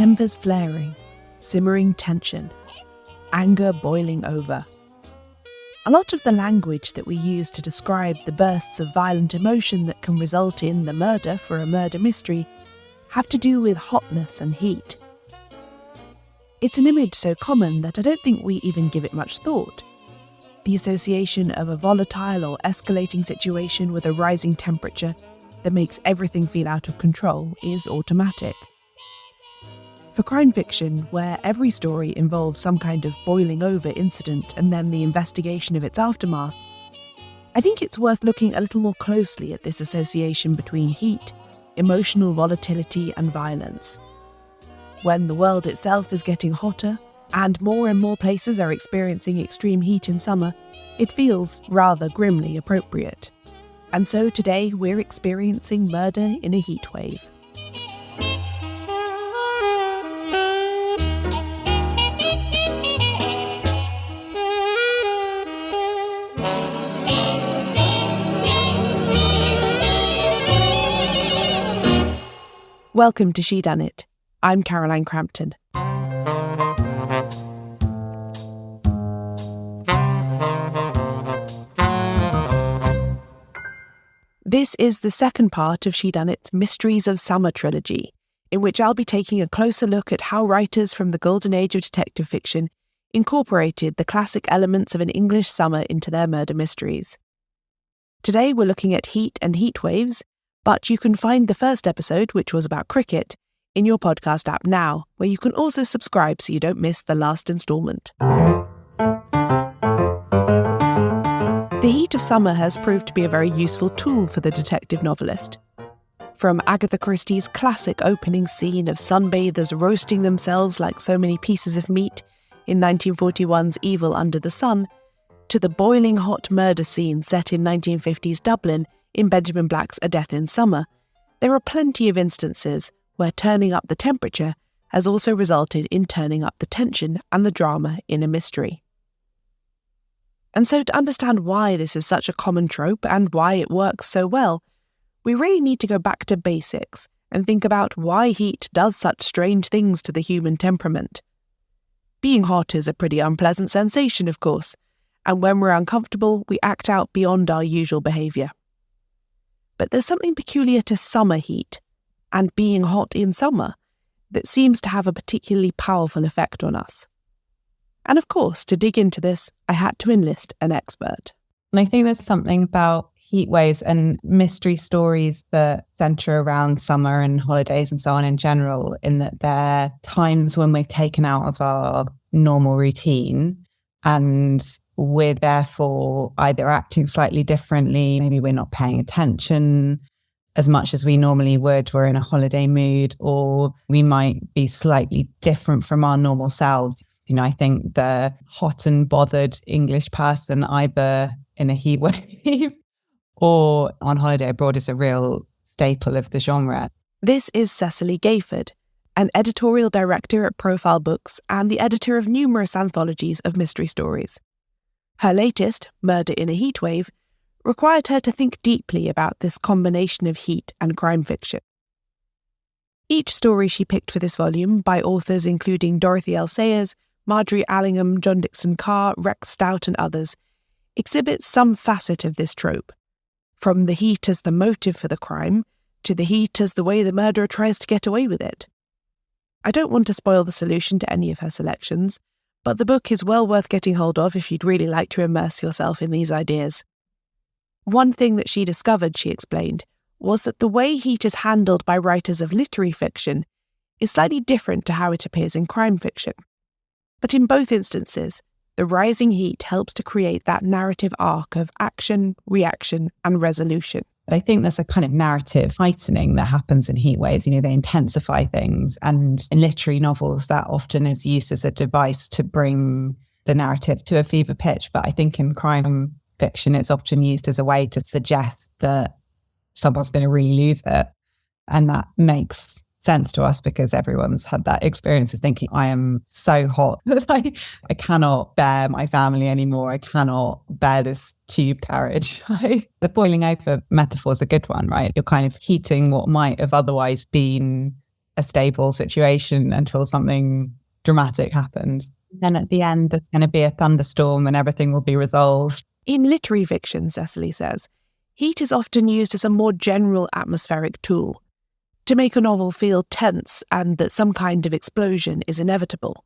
Tempers flaring, simmering tension, anger boiling over. A lot of the language that we use to describe the bursts of violent emotion that can result in the murder for a murder mystery have to do with hotness and heat. It's an image so common that I don't think we even give it much thought. The association of a volatile or escalating situation with a rising temperature that makes everything feel out of control is automatic. For crime fiction, where every story involves some kind of boiling over incident and then the investigation of its aftermath, I think it's worth looking a little more closely at this association between heat, emotional volatility and violence. When the world itself is getting hotter, and more places are experiencing extreme heat in summer, it feels rather grimly appropriate. And so today we're experiencing murder in a heatwave. Welcome to Shedunnit. I'm Caroline Crampton. This is the second part of Shedunnit's Mysteries of Summer trilogy, in which I'll be taking a closer look at how writers from the golden age of detective fiction incorporated the classic elements of an English summer into their murder mysteries. Today we're looking at heat and heat waves, but you can find the first episode, which was about cricket, in your podcast app now, where you can also subscribe so you don't miss the last instalment. The heat of summer has proved to be a very useful tool for the detective novelist. From Agatha Christie's classic opening scene of sunbathers roasting themselves like so many pieces of meat in 1941's Evil Under the Sun, to the boiling hot murder scene set in 1950s Dublin in Benjamin Black's A Death in Summer, there are plenty of instances where turning up the temperature has also resulted in turning up the tension and the drama in a mystery. And so to understand why this is such a common trope and why it works so well, we really need to go back to basics and think about why heat does such strange things to the human temperament. Being hot is a pretty unpleasant sensation, of course, and when we're uncomfortable, we act out beyond our usual behaviour. But there's something peculiar to summer heat, and being hot in summer, that seems to have a particularly powerful effect on us. And of course, to dig into this, I had to enlist an expert. And I think there's something about heat waves and mystery stories that centre around summer and holidays and so on in general, in that they're times when we're taken out of our normal routine and we're therefore either acting slightly differently, maybe we're not paying attention as much as we normally would, we're in a holiday mood, or we might be slightly different from our normal selves. You know, I think the hot and bothered English person, either in a heat wave or on holiday abroad, is a real staple of the genre. This is Cecily Gayford, an editorial director at Profile Books and the editor of numerous anthologies of mystery stories. Her latest, Murder in a Heatwave, required her to think deeply about this combination of heat and crime fiction. Each story she picked for this volume, by authors including Dorothy L. Sayers, Marjorie Allingham, John Dixon Carr, Rex Stout and others, exhibits some facet of this trope, from the heat as the motive for the crime to the heat as the way the murderer tries to get away with it. I don't want to spoil the solution to any of her selections, but the book is well worth getting hold of if you'd really like to immerse yourself in these ideas. One thing that she discovered, she explained, was that the way heat is handled by writers of literary fiction is slightly different to how it appears in crime fiction. But in both instances, the rising heat helps to create that narrative arc of action, reaction, and resolution. I think there's a kind of narrative heightening that happens in heat waves. You know, they intensify things. And in literary novels, that often is used as a device to bring the narrative to a fever pitch. But I think in crime fiction, it's often used as a way to suggest that someone's going to really lose it. And that makes sense to us because everyone's had that experience of thinking, I am so hot that I cannot bear my family anymore. I cannot bear this tube carriage. The boiling over metaphor is a good one, right? You're kind of heating what might have otherwise been a stable situation until something dramatic happens. Then at the end, there's going to be a thunderstorm and everything will be resolved. In literary fiction, Cecily says, heat is often used as a more general atmospheric tool to make a novel feel tense and that some kind of explosion is inevitable.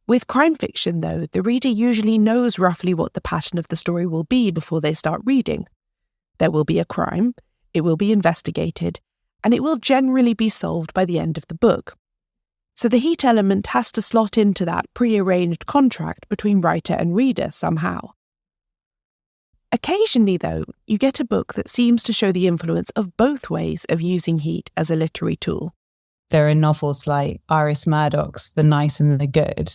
With crime fiction, though, the reader usually knows roughly what the pattern of the story will be before they start reading. There will be a crime, it will be investigated, and it will generally be solved by the end of the book. So the heat element has to slot into that pre-arranged contract between writer and reader somehow. Occasionally, though, you get a book that seems to show the influence of both ways of using heat as a literary tool. There are novels like Iris Murdoch's The Nice and the Good,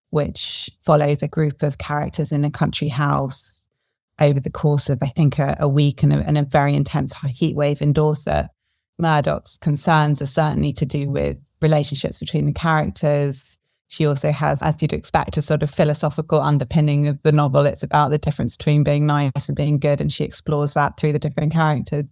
which follows a group of characters in a country house over the course of, I think, a week and a very intense heatwave in Dorset. Murdoch's concerns are certainly to do with relationships between the characters. She also has, as you'd expect, a sort of philosophical underpinning of the novel. It's about the difference between being nice and being good, and she explores that through the different characters.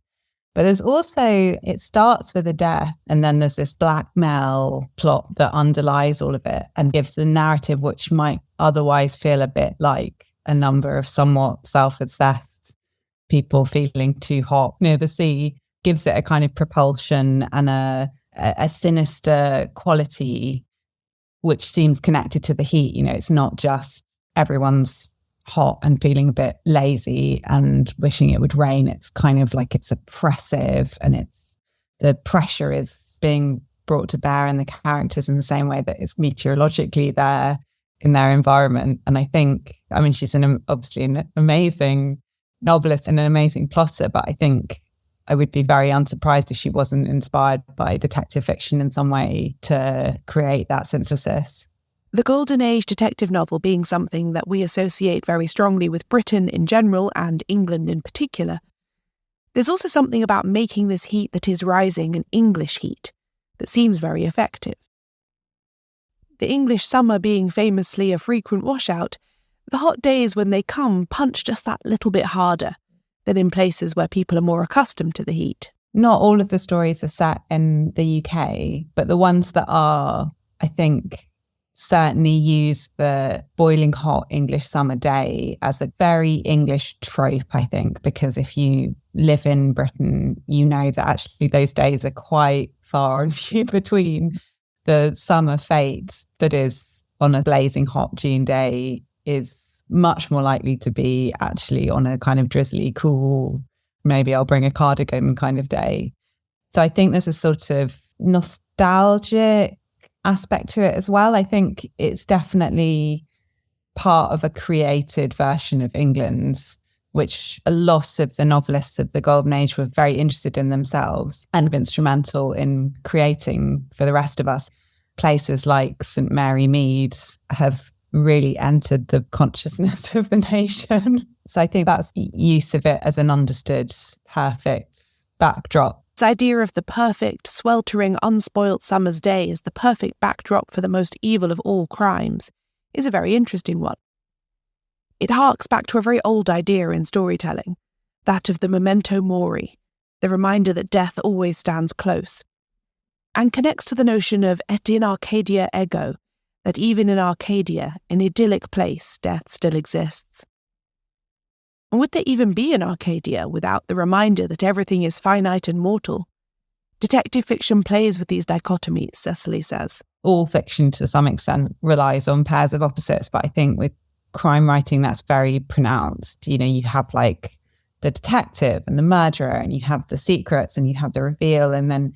But there's also, it starts with a death, and then there's this blackmail plot that underlies all of it and gives the narrative which might otherwise feel a bit like a number of somewhat self-obsessed people feeling too hot near the sea, gives it a kind of propulsion and a sinister quality which seems connected to the heat. You know, it's not just everyone's hot and feeling a bit lazy and wishing it would rain. It's kind of like it's oppressive, and it's the pressure is being brought to bear in the characters in the same way that it's meteorologically there in their environment. And I think, I mean, she's obviously an amazing novelist and an amazing plotter, but I think I would be very unsurprised if she wasn't inspired by detective fiction in some way to create that synthesis. The Golden Age detective novel being something that we associate very strongly with Britain in general and England in particular, there's also something about making this heat that is rising an English heat that seems very effective. The English summer being famously a frequent washout, the hot days when they come punch just that little bit harder than in places where people are more accustomed to the heat. Not all of the stories are set in the UK, but the ones that are, I think, certainly use the boiling hot English summer day as a very English trope, I think, because if you live in Britain, you know that actually those days are quite far and few between. The summer fate that is on a blazing hot June day is much more likely to be actually on a kind of drizzly, cool, maybe I'll bring a cardigan kind of day. So I think there's a sort of nostalgic aspect to it as well. I think it's definitely part of a created version of England, which a lot of the novelists of the Golden Age were very interested in themselves and instrumental in creating for the rest of us. Places like St Mary Meads have really entered the consciousness of the nation. So I think that's use of it as an understood, perfect backdrop. This idea of the perfect, sweltering, unspoilt summer's day as the perfect backdrop for the most evil of all crimes is a very interesting one. It harks back to a very old idea in storytelling, that of the memento mori, the reminder that death always stands close, and connects to the notion of et in Arcadia ego, that even in Arcadia, an idyllic place, death still exists. And would there even be an Arcadia without the reminder that everything is finite and mortal? Detective fiction plays with these dichotomies, Cecily says. All fiction to some extent relies on pairs of opposites, but I think with crime writing that's very pronounced. You know, you have like the detective and the murderer, and you have the secrets and you have the reveal, and then,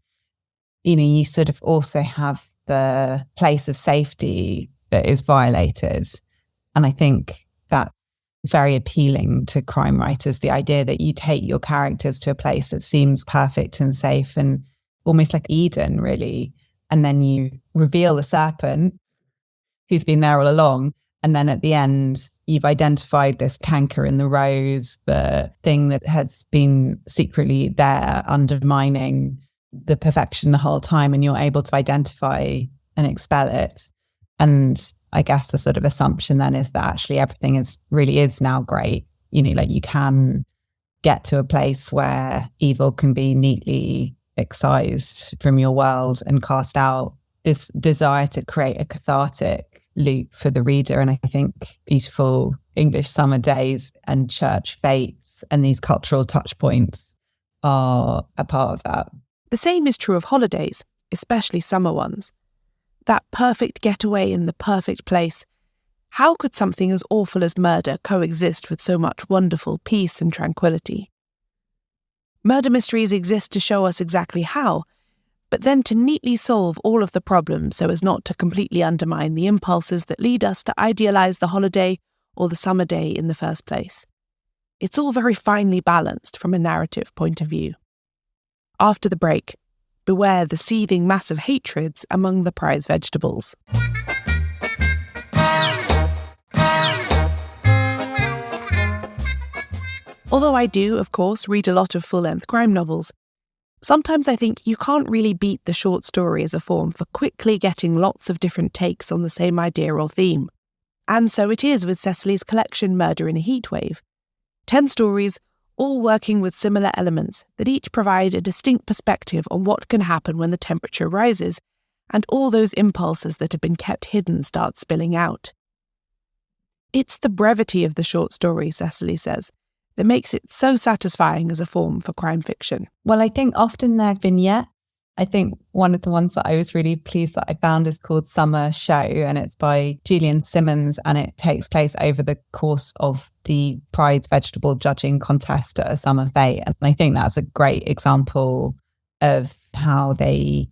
you know, you sort of also have the place of safety that is violated. And I think that's very appealing to crime writers, the idea that you take your characters to a place that seems perfect and safe and almost like Eden, really. And then you reveal the serpent who's been there all along. And then at the end, you've identified this canker in the rose, the thing that has been secretly there undermining the perfection the whole time, and you're able to identify and expel it. And I guess the sort of assumption then is that actually everything really is now great. You know, like you can get to a place where evil can be neatly excised from your world and cast out, this desire to create a cathartic loop for the reader. And I think beautiful English summer days and church fates and these cultural touch points are a part of that. The same is true of holidays, especially summer ones. That perfect getaway in the perfect place. How could something as awful as murder coexist with so much wonderful peace and tranquility? Murder mysteries exist to show us exactly how, but then to neatly solve all of the problems so as not to completely undermine the impulses that lead us to idealise the holiday or the summer day in the first place. It's all very finely balanced from a narrative point of view. After the break, beware the seething mass of hatreds among the prize vegetables. Although I do, of course, read a lot of full-length crime novels, sometimes I think you can't really beat the short story as a form for quickly getting lots of different takes on the same idea or theme. And so it is with Cecily's collection Murder in a Heatwave. 10 stories, all working with similar elements that each provide a distinct perspective on what can happen when the temperature rises, and all those impulses that have been kept hidden start spilling out. It's the brevity of the short story, Cecily says, that makes it so satisfying as a form for crime fiction. Well, I think often they're vignettes. I think one of the ones that I was really pleased that I found is called Summer Show, and it's by Julian Simmons, and it takes place over the course of the prize vegetable judging contest at a summer fete. And I think that's a great example of how they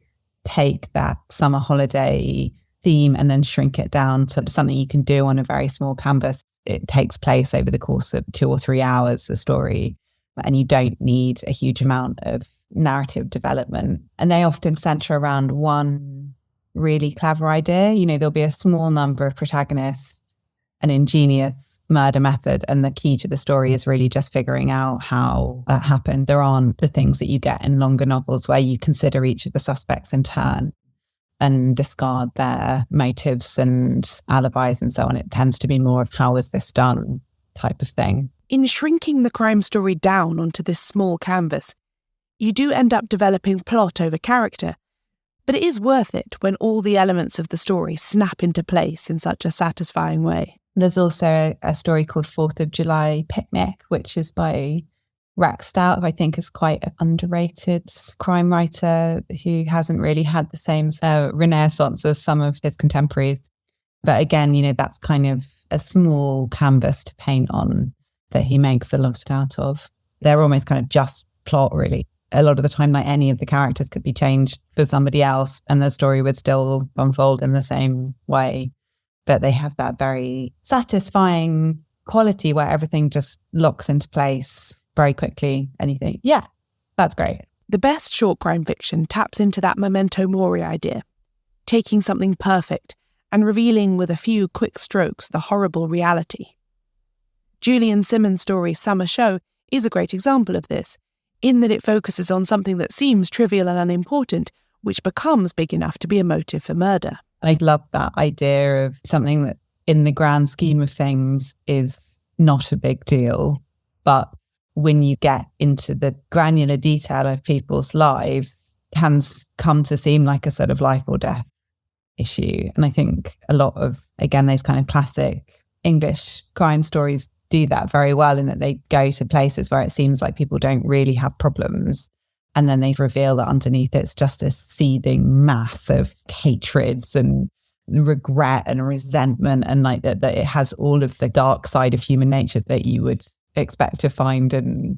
take that summer holiday theme and then shrink it down to something you can do on a very small canvas. It takes place over the course of 2 or 3 hours, the story, and you don't need a huge amount of narrative development. And they often centre around one really clever idea. You know, there'll be a small number of protagonists, an ingenious murder method, and the key to the story is really just figuring out how that happened. There aren't the things that you get in longer novels where you consider each of the suspects in turn and discard their motives and alibis and so on. It tends to be more of how was this done type of thing. In shrinking the crime story down onto this small canvas, you do end up developing plot over character, but it is worth it when all the elements of the story snap into place in such a satisfying way. There's also a story called 4th of July Picnic, which is by Rack Stout, who I think is quite an underrated crime writer who hasn't really had the same renaissance as some of his contemporaries. But again, you know, that's kind of a small canvas to paint on that he makes a lot out of. They're almost kind of just plot, really. A lot of the time, like any of the characters could be changed for somebody else and the story would still unfold in the same way. But they have that very satisfying quality where everything just locks into place very quickly and you think, yeah, that's great. The best short crime fiction taps into that memento mori idea, taking something perfect and revealing with a few quick strokes the horrible reality. Julian Simmons' story Summer Show is a great example of this, in that it focuses on something that seems trivial and unimportant, which becomes big enough to be a motive for murder. I love that idea of something that in the grand scheme of things is not a big deal, but when you get into the granular detail of people's lives, can come to seem like a sort of life or death issue. And I think a lot of, again, those kind of classic English crime stories do that very well, in that they go to places where it seems like people don't really have problems, and then they reveal that underneath it's just this seething mass of hatreds and regret and resentment, and like that it has all of the dark side of human nature that you would expect to find in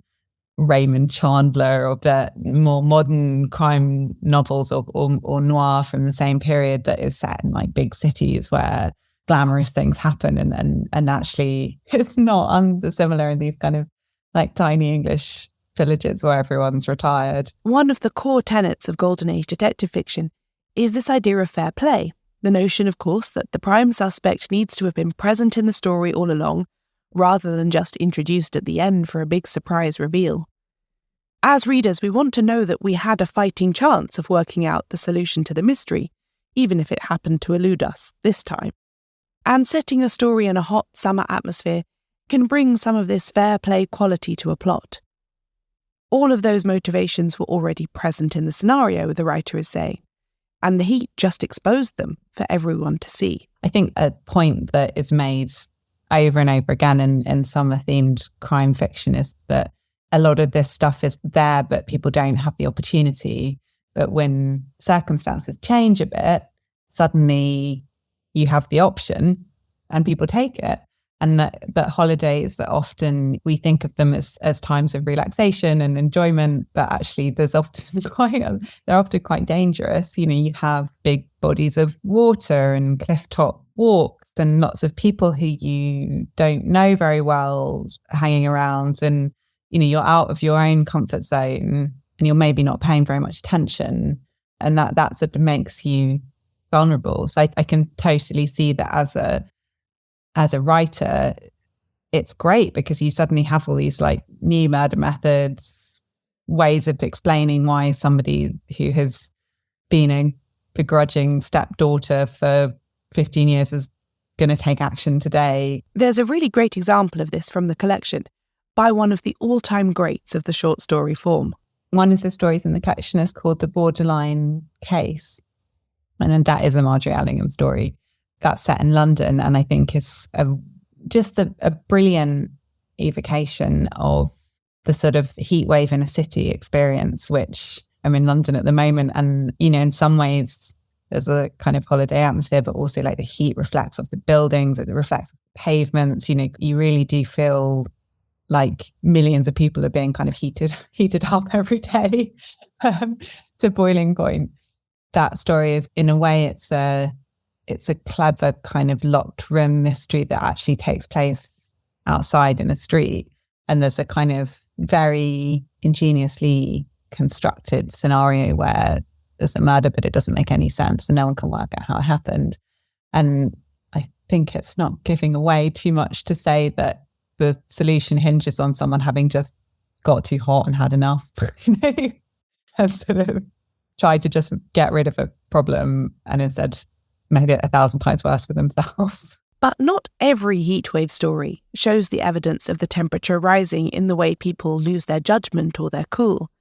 Raymond Chandler or the more modern crime novels or noir from the same period that is set in like big cities where glamorous things happen, and actually it's not unsimilar in these kind of like tiny English villages where everyone's retired. One of the core tenets of Golden Age detective fiction is this idea of fair play, the notion, of course, that the prime suspect needs to have been present in the story all along, rather than just introduced at the end for a big surprise reveal. As readers, we want to know that we had a fighting chance of working out the solution to the mystery, even if it happened to elude us this time. And setting a story in a hot summer atmosphere can bring some of this fair play quality to a plot. All of those motivations were already present in the scenario, the writer is saying, and the heat just exposed them for everyone to see. I think a point that is made over and over again in summer-themed crime fiction is that a lot of this stuff is there, but people don't have the opportunity. But when circumstances change a bit, suddenly you have the option and people take it. And that holidays, that often we think of them as times of relaxation and enjoyment, but actually they're often quite dangerous. You know, you have big bodies of water and clifftop walks and lots of people who you don't know very well hanging around, and you know, you're out of your own comfort zone and you're maybe not paying very much attention, and that's what makes you vulnerable. So I can totally see that as a writer, it's great because you suddenly have all these like new murder methods, ways of explaining why somebody who has been a begrudging stepdaughter for 15 years is going to take action today. There's a really great example of this from the collection by one of the all-time greats of the short story form. One of the stories in the collection is called The Borderline Case. And that is a Marjorie Allingham story that's set in London, and I think is just a brilliant evocation of the sort of heatwave in a city experience, which I'm in London at the moment. And, you know, in some ways there's a kind of holiday atmosphere, but also like the heat reflects off the buildings, it reflects off the pavements. You know, you really do feel like millions of people are being kind of heated up every day to boiling point. That story is, in a way, it's a clever kind of locked room mystery that actually takes place outside in a street. And there's a kind of very ingeniously constructed scenario where there's a murder, but it doesn't make any sense and no one can work out how it happened. And I think it's not giving away too much to say that the solution hinges on someone having just got too hot and had enough, you know, and sort of tried to just get rid of a problem and instead made it 1,000 times worse for themselves. But not every heatwave story shows the evidence of the temperature rising in the way people lose their judgment or their cool.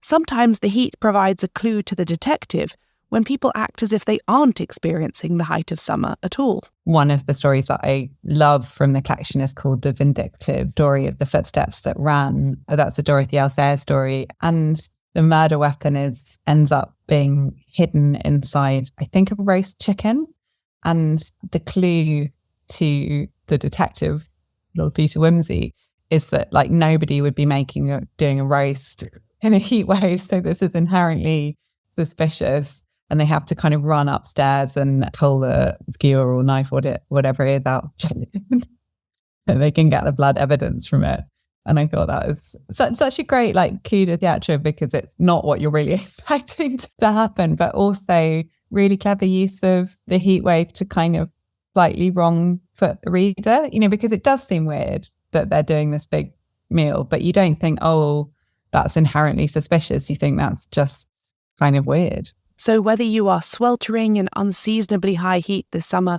Sometimes the heat provides a clue to the detective when people act as if they aren't experiencing the height of summer at all. One of the stories that I love from the collection is called The Vindictive Story of the Footsteps That Ran. That's a Dorothy L story. And the murder weapon ends up being hidden inside, I think, a roast chicken. And the clue to the detective, Lord Peter Wimsey, is that like nobody would be doing a roast in a heat wave. So this is inherently suspicious. And they have to kind of run upstairs and pull the skewer or knife, whatever it is, out and they can get the blood evidence from it. And I thought that was such a great like coup de theatre, because it's not what you're really expecting to happen, but also really clever use of the heat wave to kind of slightly wrong foot the reader, you know, because it does seem weird that they're doing this big meal, but you don't think, oh, that's inherently suspicious. You think that's just kind of weird. So whether you are sweltering in unseasonably high heat this summer,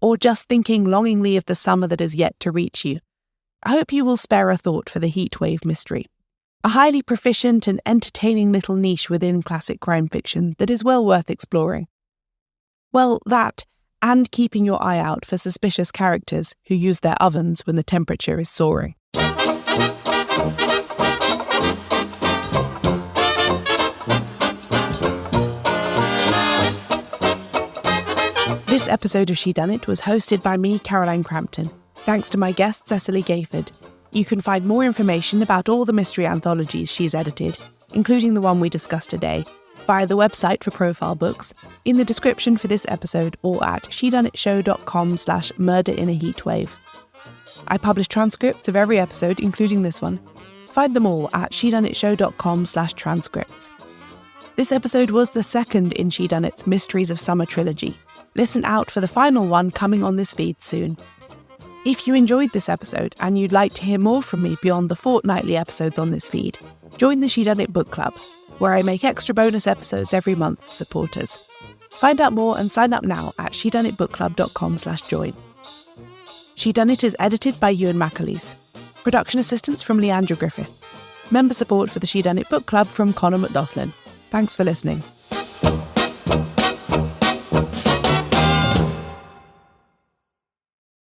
or just thinking longingly of the summer that is yet to reach you, I hope you will spare a thought for the heatwave mystery, a highly proficient and entertaining little niche within classic crime fiction that is well worth exploring. Well, that, and keeping your eye out for suspicious characters who use their ovens when the temperature is soaring. This episode of Shedunnit was hosted by me, Caroline Crampton. Thanks to my guest, Cecily Gayford. You can find more information about all the mystery anthologies she's edited, including the one we discussed today, via the website for Profile Books, in the description for this episode, or at shedunnitshow.com/murderinAheatwave. I publish transcripts of every episode, including this one. Find them all at shedunnitshow.com/transcripts. This episode was the second in Shedunnit's Mysteries of Summer trilogy. Listen out for the final one coming on this feed soon. If you enjoyed this episode and you'd like to hear more from me beyond the fortnightly episodes on this feed, join the Shedunnit Book Club, where I make extra bonus episodes every month for supporters. Find out more and sign up now at shedunnitbookclub.com/join. Shedunnit is edited by Euan MacAleece. Production assistance from Leandra Griffith. Member support for the Shedunnit Book Club from Connor McLoughlin. Thanks for listening.